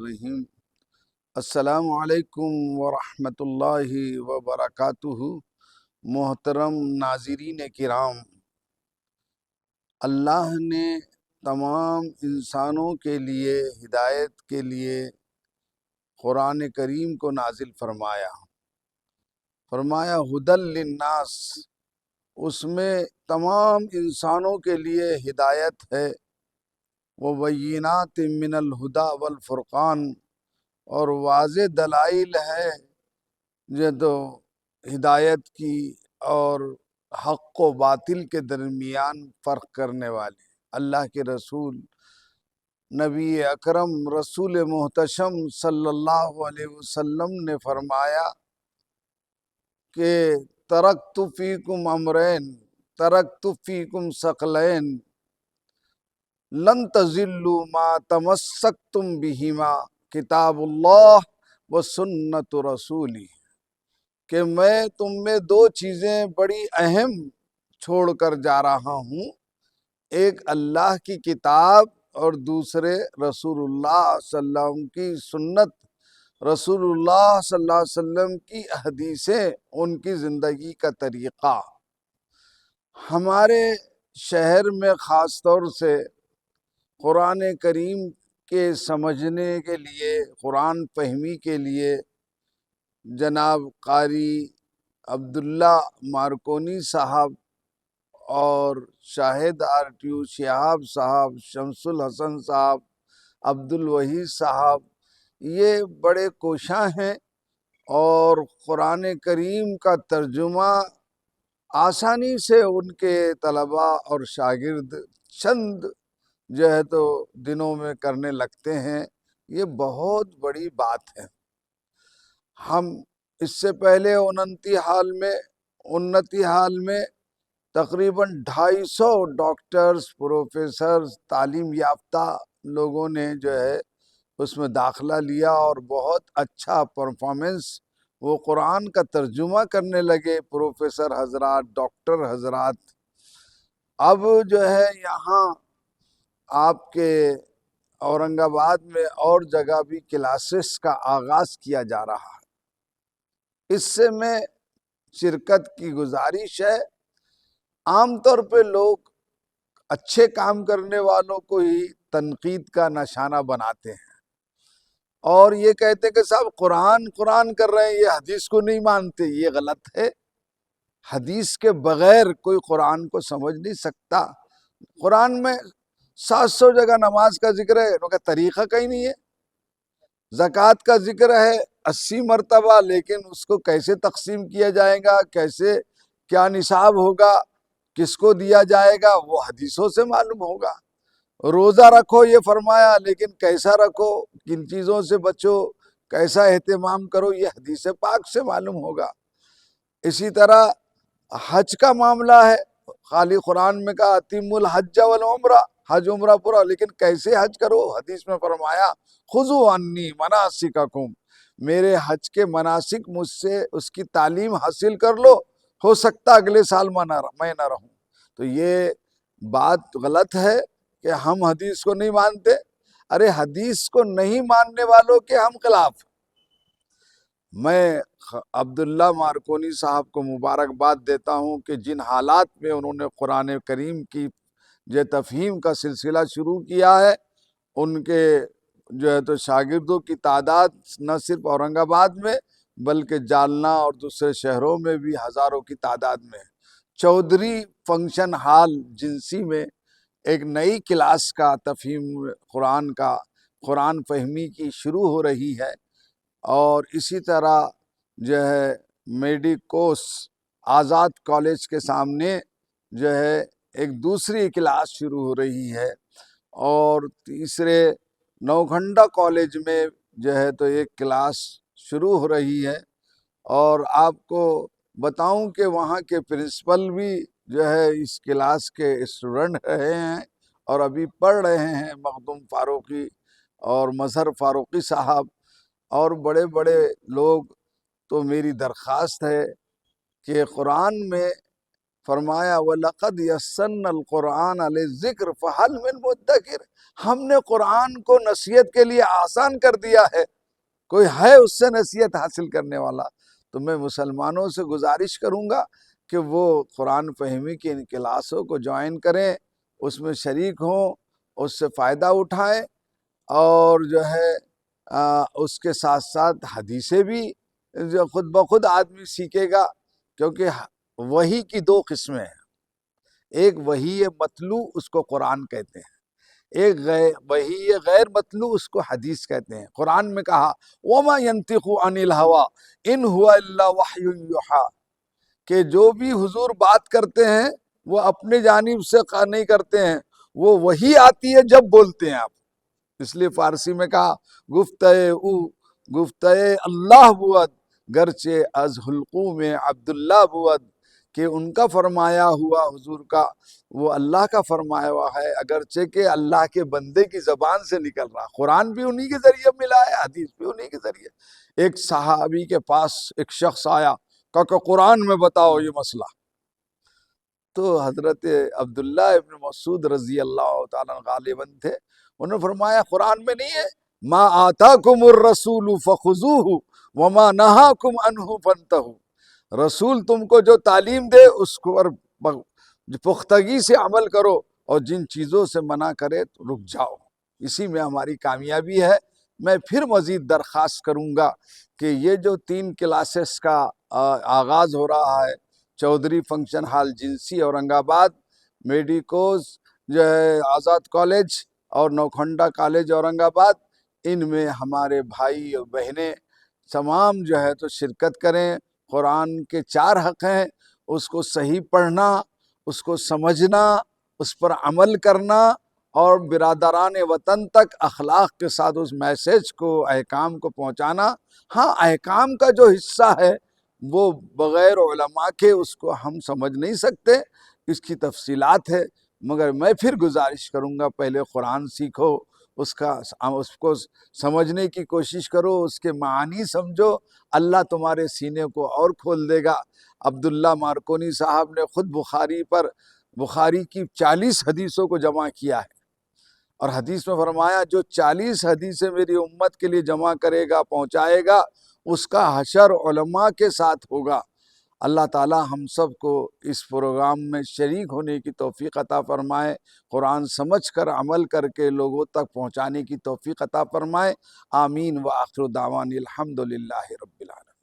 الرحیم۔ السلام علیکم ورحمۃ اللہ وبرکاتہ۔ محترم ناظرین کرام، اللہ نے تمام انسانوں کے لیے ہدایت کے لیے قرآن کریم کو نازل فرمایا ھدی للناس۔ اس میں تمام انسانوں کے لیے ہدایت ہے، وبینات من الہدی والفرقان، اور واضح دلائل ہے جو تو ہدایت کی اور حق و باطل کے درمیان فرق کرنے والے۔ اللہ کے رسول نبی اکرم رسول محتشم صلی اللہ علیہ وسلم نے فرمایا کہ ترکت فیکم امرین، ترکت فیکم ثقلین لن تضلوا ما تمسکتم بہما، کتاب اللہ و سنت رسولی، کہ میں تم میں دو چیزیں بڑی اہم چھوڑ کر جا رہا ہوں، ایک اللہ کی کتاب اور دوسرے رسول اللہ صلی اللہ علیہ وسلم کی سنت، رسول اللہ صلی اللہ علیہ وسلم کی حدیثیں، ان کی زندگی کا طریقہ۔ ہمارے شہر میں خاص طور سے قرآن کریم کے سمجھنے کے لیے، قرآن فہمی کے لیے جناب قاری عبداللہ مارکونی صاحب اور شاہد RTO شہاب صاحب، شمس الحسن صاحب، عبد الوحید صاحب، یہ بڑے کوشاں ہیں اور قرآن کریم کا ترجمہ آسانی سے ان کے طلباء اور شاگرد چند جو ہے تو دنوں میں کرنے لگتے ہیں۔ یہ بہت بڑی بات ہے۔ ہم اس سے پہلے انتی حال میں تقریباً 250 ڈاکٹرز، پروفیسرز، تعلیم یافتہ لوگوں نے جو ہے اس میں داخلہ لیا اور بہت اچھا پرفارمنس، وہ قرآن کا ترجمہ کرنے لگے، پروفیسر حضرات، ڈاکٹر حضرات۔ اب جو ہے یہاں آپ کے اورنگ آباد میں اور جگہ بھی کلاسز کا آغاز کیا جا رہا ہے۔ اس سے میں شرکت کی گزارش ہے۔ عام طور پہ لوگ اچھے کام کرنے والوں کو ہی تنقید کا نشانہ بناتے ہیں اور یہ کہتے کہ صاحب قرآن کر رہے ہیں، یہ حدیث کو نہیں مانتے۔ یہ غلط ہے۔ حدیث کے بغیر کوئی قرآن کو سمجھ نہیں سکتا۔ قرآن میں 700 جگہ نماز کا ذکر ہے، ان کا طریقہ کہیں نہیں ہے۔ زکوٰۃ کا ذکر ہے 80 مرتبہ، لیکن اس کو کیسے تقسیم کیا جائے گا، کیسے کیا نصاب ہوگا، کس کو دیا جائے گا، وہ حدیثوں سے معلوم ہوگا۔ روزہ رکھو یہ فرمایا، لیکن کیسا رکھو، کن چیزوں سے بچو، کیسا اہتمام کرو، یہ حدیث پاک سے معلوم ہوگا۔ اسی طرح حج کا معاملہ ہے، خالی قرآن میں کہا اتم الحج والعمرہ، حج عمرہ پورا، لیکن کیسے حج کرو، حدیث میں فرمایا خذوا عنی مناسککم، میرے حج کے مناسک مجھ سے اس کی تعلیم حاصل کر لو، ہو سکتا اگلے سال میں نہ رہوں۔ تو یہ بات غلط ہے کہ ہم حدیث کو نہیں مانتے۔ ارے حدیث کو نہیں ماننے والوں کے ہم خلاف۔ میں عبداللہ مارکونی صاحب کو مبارکباد دیتا ہوں کہ جن حالات میں انہوں نے قرآن کریم کی جو تفہیم کا سلسلہ شروع کیا ہے، ان کے جو ہے تو شاگردوں کی تعداد نہ صرف اورنگ آباد میں بلکہ جالنا اور دوسرے شہروں میں بھی ہزاروں کی تعداد میں۔ چودھری فنکشن ہال جنسی میں ایک نئی کلاس کا تفہیم قرآن فہمی کی شروع ہو رہی ہے، اور اسی طرح جو ہے میڈیکوس آزاد کالج کے سامنے جو ہے ایک دوسری کلاس شروع ہو رہی ہے، اور تیسرے نوگھنڈا کالج میں جو ہے تو ایک کلاس شروع ہو رہی ہے۔ اور آپ کو بتاؤں کہ وہاں کے پرنسپل بھی جو ہے اس کلاس کے اسٹوڈنٹ رہے ہیں اور ابھی پڑھ رہے ہیں، مخدوم فاروقی اور مظہر فاروقی صاحب اور بڑے بڑے لوگ۔ تو میری درخواست ہے کہ قرآن میں فرمایا وَلَقَدْ يَسَّرْنَا الْقُرْآنَ لِلذِّكْرِ فَهَلْ مِن مُدَّكِرٍ، ہم نے قرآن کو نصیحت کے لیے آسان کر دیا ہے، کوئی ہے اس سے نصیحت حاصل کرنے والا؟ تو میں مسلمانوں سے گزارش کروں گا کہ وہ قرآن فہمی کی ان کلاسوں کو جوائن کریں، اس میں شریک ہوں، اس سے فائدہ اٹھائیں، اور جو ہے اس کے ساتھ ساتھ حدیثیں بھی جو خود بخود آدمی سیکھے گا، کیونکہ وحی کی دو قسمیں ہیں، ایک وحی مطلوع اس کو قرآن کہتے ہیں، ایک وحی غیر مطلوع اس کو حدیث کہتے ہیں۔ قرآن میں کہا وَمَا يَنطِقُ عَنِ الْهَوَىٰ إِنْ هُوَ إِلَّا وَحْيٌ يُوحَىٰ، کہ جو بھی حضور بات کرتے ہیں وہ اپنے جانب سے نہیں کرتے ہیں، وہ وحی آتی ہے جب بولتے ہیں آپ، اس لیے فارسی میں کہا گفتہ اللہ بود گرچہ از حلقوم عبداللہ بود، کہ ان کا فرمایا ہوا حضور کا وہ اللہ کا فرمایا ہوا ہے، اگرچہ کہ اللہ کے بندے کی زبان سے نکل رہا۔ قرآن بھی انہی کے ذریعے ملا ہے، حدیث بھی انہی کے ذریعے۔ ایک صحابی کے پاس ایک شخص آیا، کہا کہ قرآن میں بتاؤ یہ مسئلہ، تو حضرت عبداللہ ابن مسعود رضی اللہ تعالیٰ غالباً تھے، انہوں نے فرمایا قرآن میں نہیں ہے ما آتاکم الرسول فخذوہ وما نہاکم عنہ فانتہوا، رسول تم کو جو تعلیم دے اس کو پختگی سے عمل کرو، اور جن چیزوں سے منع کرے تو رک جاؤ، اسی میں ہماری کامیابی ہے۔ میں پھر مزید درخواست کروں گا کہ یہ جو 3 کلاسز کا آغاز ہو رہا ہے، چودھری فنکشن ہال جنسی اورنگ آباد، میڈیکوز جو ہے آزاد کالج اور نوکھنڈا کالج اورنگ آباد، ان میں ہمارے بھائی اور بہنیں تمام جو ہے تو شرکت کریں۔ قرآن کے 4 حق ہیں، اس کو صحیح پڑھنا، اس کو سمجھنا، اس پر عمل کرنا، اور برادران وطن تک اخلاق کے ساتھ اس میسیج کو، احکام کو پہنچانا۔ ہاں، احکام کا جو حصہ ہے وہ بغیر علماء کے اس کو ہم سمجھ نہیں سکتے، اس کی تفصیلات ہے، مگر میں پھر گزارش کروں گا پہلے قرآن سیکھو، اس کو سمجھنے کی کوشش کرو، اس کے معانی سمجھو، اللہ تمہارے سینے کو اور کھول دے گا۔ عبداللہ مارکونی صاحب نے خود بخاری کی 40 حدیثوں کو جمع کیا ہے، اور حدیث میں فرمایا جو 40 حدیثیں میری امت کے لیے جمع کرے گا، پہنچائے گا، اس کا حشر علماء کے ساتھ ہوگا۔ اللہ تعالی ہم سب کو اس پروگرام میں شریک ہونے کی توفیق عطا فرمائے، قرآن سمجھ کر عمل کر کے لوگوں تک پہنچانے کی توفیق عطا فرمائے۔ آمین، وآخر دعوان الحمدللہ رب العالمین۔